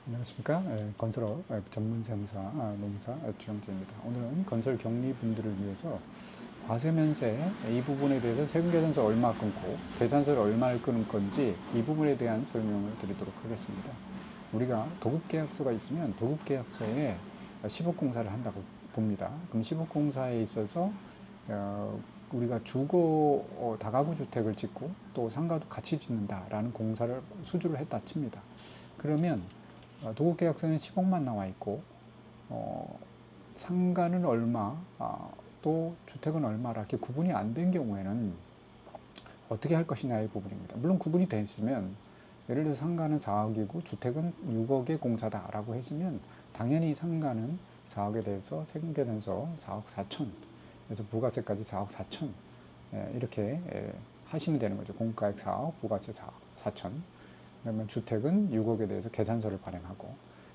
안녕하십니까. 건설업 전문세무사 노무사 주영재입니다. 오늘은 건설 경리분들을 위해서 과세면세 이 부분에 대해서 세금계산서 얼마 끊고 계산서를 얼마를 끊을 건지 이 부분에 대한 설명을 드리도록 하겠습니다. 우리가 도급계약서가 있으면 도급계약서에 시복공사를 한다고 봅니다. 그럼 시복공사에 있어서 우리가 주거 다가구 주택을 짓고 또 상가도 같이 짓는다라는 공사를 수주를 했다 칩니다. 그러면 도급계약서는 10억만 나와 있고 상가는 얼마, 또 주택은 얼마 이렇게 구분이 안 된 경우에는 어떻게 할 것이냐의 부분입니다. 물론 구분이 돼 있으면 예를 들어서 상가는 4억이고 주택은 6억의 공사다라고 했으면 당연히 상가는 4억에 대해서 세금계산서 4억 4천 그래서 부가세까지 4억 4천 이렇게 하시면 되는 거죠. 공가액 4억, 부가세 4억 4천. 그러면 주택은 6억에 대해서 계산서를 발행하고,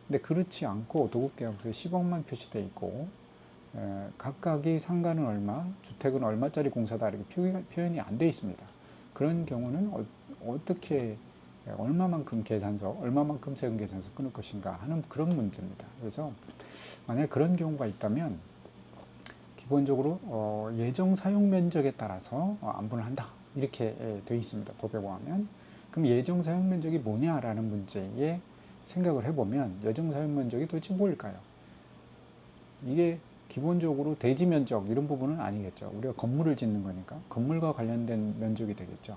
근데 그렇지 않고 도급계약서에 10억만 표시되어 있고 각각의 상가는 얼마, 주택은 얼마짜리 공사다 이렇게 표현이 안 되어 있습니다. 그런 경우는 어떻게 얼마만큼 계산서, 얼마만큼 세금계산서 끊을 것인가 하는 그런 문제입니다. 그래서 만약 그런 경우가 있다면 기본적으로 예정 사용 면적에 따라서 안분을 한다 이렇게 되어 있습니다. 법에 보면. 그럼 예정 사용 면적이 뭐냐라는 문제에 생각을 해보면 예정 사용 면적이 도대체 뭘까요? 이게 기본적으로 대지 면적 이런 부분은 아니겠죠. 우리가 건물을 짓는 거니까 건물과 관련된 면적이 되겠죠.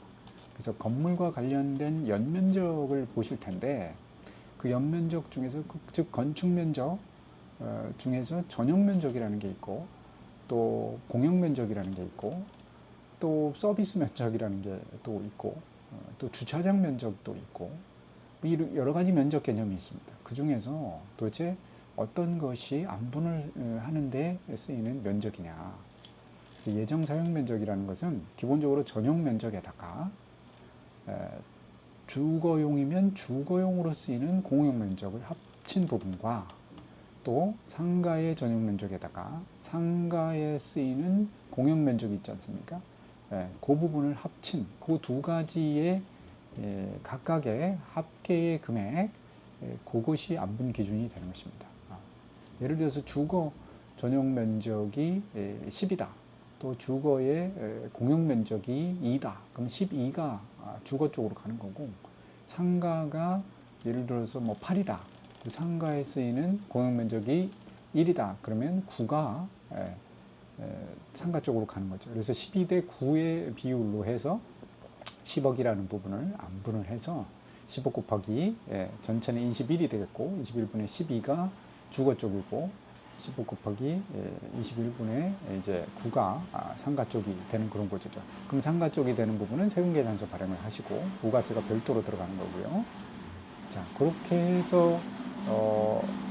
그래서 건물과 관련된 연면적을 보실 텐데 그 연면적 중에서 즉 건축 면적 중에서 전용 면적이라는 게 있고 또 공용 면적이라는 게 있고 또 서비스 면적이라는 게 또 있고 또 주차장 면적도 있고 여러 가지 면적 개념이 있습니다. 그 중에서 도대체 어떤 것이 안분을 하는데 쓰이는 면적이냐. 그래서 예정 사용 면적이라는 것은 기본적으로 전용 면적에다가 주거용이면 주거용으로 쓰이는 공용 면적을 합친 부분과 또 상가의 전용 면적에다가 상가에 쓰이는 공용 면적이 있지 않습니까? 그 부분을 합친 그 두 가지의 각각의 합계의 금액, 그것이 안분 기준이 되는 것입니다. 예를 들어서 주거 전용 면적이 10이다. 또 주거의 공용 면적이 2다. 그럼 12가 주거 쪽으로 가는 거고, 상가가 예를 들어서 뭐 8이다. 상가에 쓰이는 공용 면적이 1이다. 그러면 9가 상가 쪽으로 가는 거죠. 그래서 12대 9의 비율로 해서 10억이라는 부분을 안분을 해서 15 곱하기 전체는 21이 되겠고 21분의 12가 주거 쪽이고 15 곱하기 21분의 이제 9가 상가 쪽이 되는 그런 거죠. 그럼 상가 쪽이 되는 부분은 세금계산서 발행을 하시고 부가세가 별도로 들어가는 거고요. 자, 그렇게 해서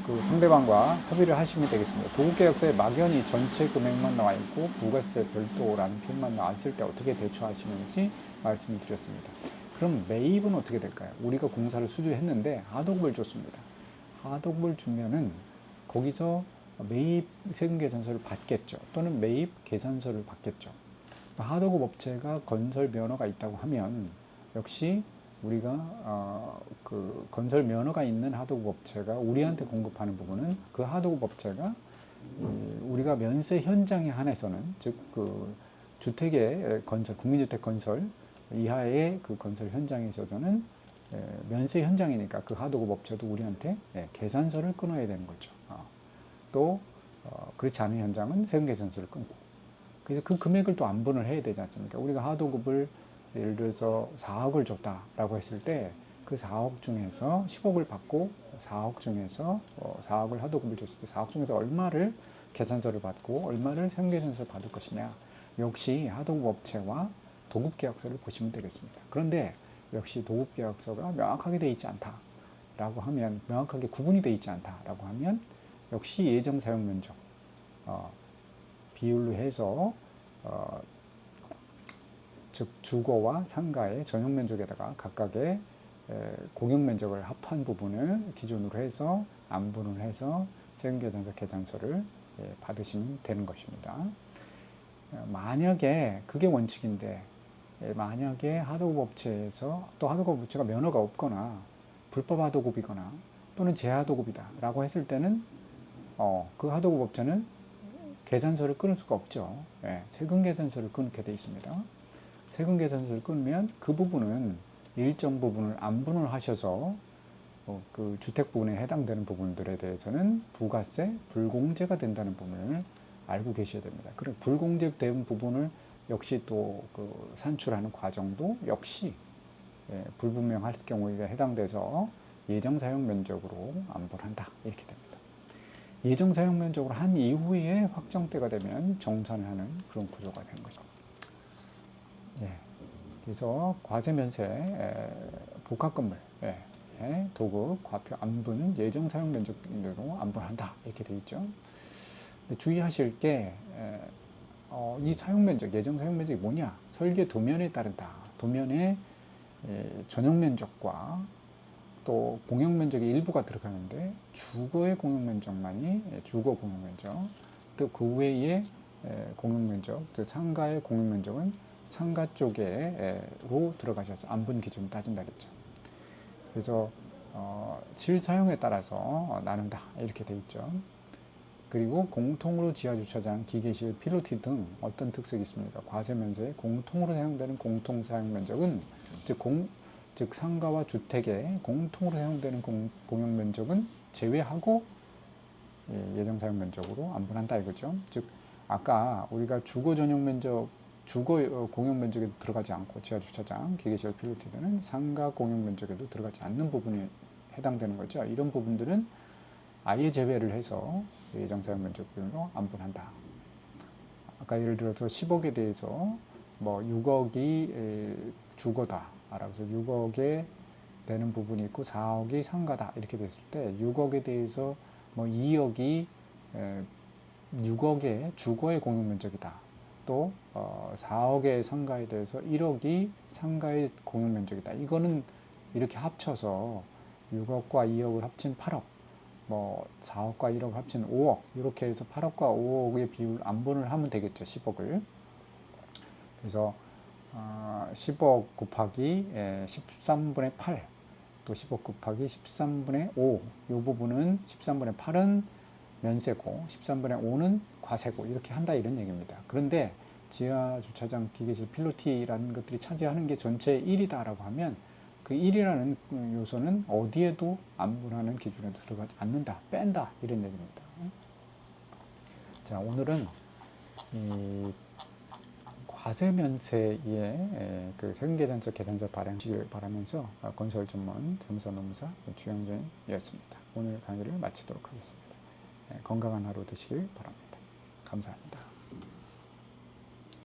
그 상대방과 협의를 하시면 되겠습니다. 도급계약서에 막연히 전체 금액만 나와 있고 부가세 별도라는 표현만 나와 있을 때 어떻게 대처하시는지 말씀을 드렸습니다. 그럼 매입은 어떻게 될까요? 우리가 공사를 수주했는데 하도급을 줬습니다. 하도급을 주면은 거기서 매입 세금 계산서를 받겠죠. 또는 매입 계산서를 받겠죠. 하도급 업체가 건설 면허가 있다고 하면 역시 우리가 그 건설 면허가 있는 하도급 업체가 우리한테 공급하는 부분은 그 하도급 업체가 우리가 면세 현장에 한해서는 즉 그 주택의 건설 국민주택 건설 이하의 그 건설 현장에 있어서는 면세 현장이니까 그 하도급 업체도 우리한테 계산서를 끊어야 되는 거죠. 또 그렇지 않은 현장은 세금 계산서를 끊고 그래서 그 금액을 또 안분을 해야 되지 않습니까? 우리가 하도급을 예를 들어서 4억을 줬다라고 했을 때 그 4억 중에서 10억을 받고 4억 중에서 4억을 하도급을 줬을 때 4억 중에서 얼마를 계산서를 받고 얼마를 세금계산서를 받을 것이냐. 역시 하도급 업체와 도급계약서를 보시면 되겠습니다. 그런데 역시 도급계약서가 명확하게 되어 있지 않다라고 하면 명확하게 구분이 되어 있지 않다라고 하면 역시 예정 사용 면적 비율로 해서 즉 주거와 상가의 전용 면적에다가 각각의 공용 면적을 합한 부분을 기준으로 해서 안분을 해서 세금계산서 계산서를 받으시면 되는 것입니다. 만약에 그게 원칙인데 만약에 하도급 업체에서 또 하도급 업체가 면허가 없거나 불법 하도급이거나 또는 제하도급이다 라고 했을 때는 그 하도급 업체는 계산서를 끊을 수가 없죠. 예, 세금 계산서를 끊게 돼 있습니다. 세금 계산서를 끊으면 그 부분은 일정 부분을 안분을 하셔서 그 주택 부분에 해당되는 부분들에 대해서는 부가세, 불공제가 된다는 부분을 알고 계셔야 됩니다. 그리고 불공제된 부분을 역시 또 그 산출하는 과정도 역시 불분명할 경우에 해당돼서 예정사용 면적으로 안분한다 이렇게 됩니다. 예정사용 면적으로 한 이후에 확정때가 되면 정산을 하는 그런 구조가 되는 거죠. 예. 그래서 과세면세 복합건물 도급 과표 안분은 예정사용 면적으로 안분한다 이렇게 되어 있죠. 근데 주의하실 게 이 사용면적, 예정사용면적이 뭐냐? 설계 도면에 따른다. 도면에 전용면적과 또 공용면적의 일부가 들어가는데 주거의 공용면적만이 주거 공용면적, 또 그 외에 공용면적, 즉 상가의 공용면적은 상가 쪽에로 들어가셔서 안분 기준을 따진다겠죠. 그래서 실사용에 따라서 나눈다 이렇게 돼 있죠. 그리고 공통으로 지하주차장, 기계실, 필로티 등 어떤 특색이 있습니까? 과세면세에 공통으로 사용되는 공통사용면적은 즉 상가와 주택에 공통으로 사용되는 공용면적은 제외하고 예정사용면적으로 안분한다 이거죠. 즉 아까 우리가 주거 전용면적, 주거 공용면적에도 들어가지 않고 지하주차장, 기계실, 필로티 등은 상가 공용면적에도 들어가지 않는 부분이 해당되는 거죠. 이런 부분들은 아예 제외를 해서 예정사용 면적으로 안분한다. 아까 예를 들어서 10억에 대해서 뭐 6억이 주거다 라고 해서 6억에 되는 부분이 있고 4억이 상가다 이렇게 됐을 때 6억에 대해서 뭐 2억이 6억의 주거의 공용면적이다. 또 4억의 상가에 대해서 1억이 상가의 공용면적이다. 이거는 이렇게 합쳐서 6억과 2억을 합친 8억, 뭐 4억과 1억 합친 5억 이렇게 해서 8억과 5억의 비율 안분을 하면 되겠죠. 10억을. 그래서 10억 곱하기 13분의 8, 또 10억 곱하기 13분의 5, 이 부분은 13분의 8은 면세고 13분의 5는 과세고 이렇게 한다 이런 얘기입니다. 그런데 지하 주차장, 기계실, 필로티라는 것들이 차지하는 게 전체 1이다라고 하면 그 1이라는 요소는 어디에도 안분하는 기준에 들어가지 않는다, 뺀다 이런 얘기입니다. 자, 오늘은 이 과세면세의 그 세금계산서 계산서 발행하시길 바라면서 건설 전문 재무사 노무사 주영준이었습니다. 오늘 강의를 마치도록 하겠습니다. 건강한 하루 되시길 바랍니다. 감사합니다.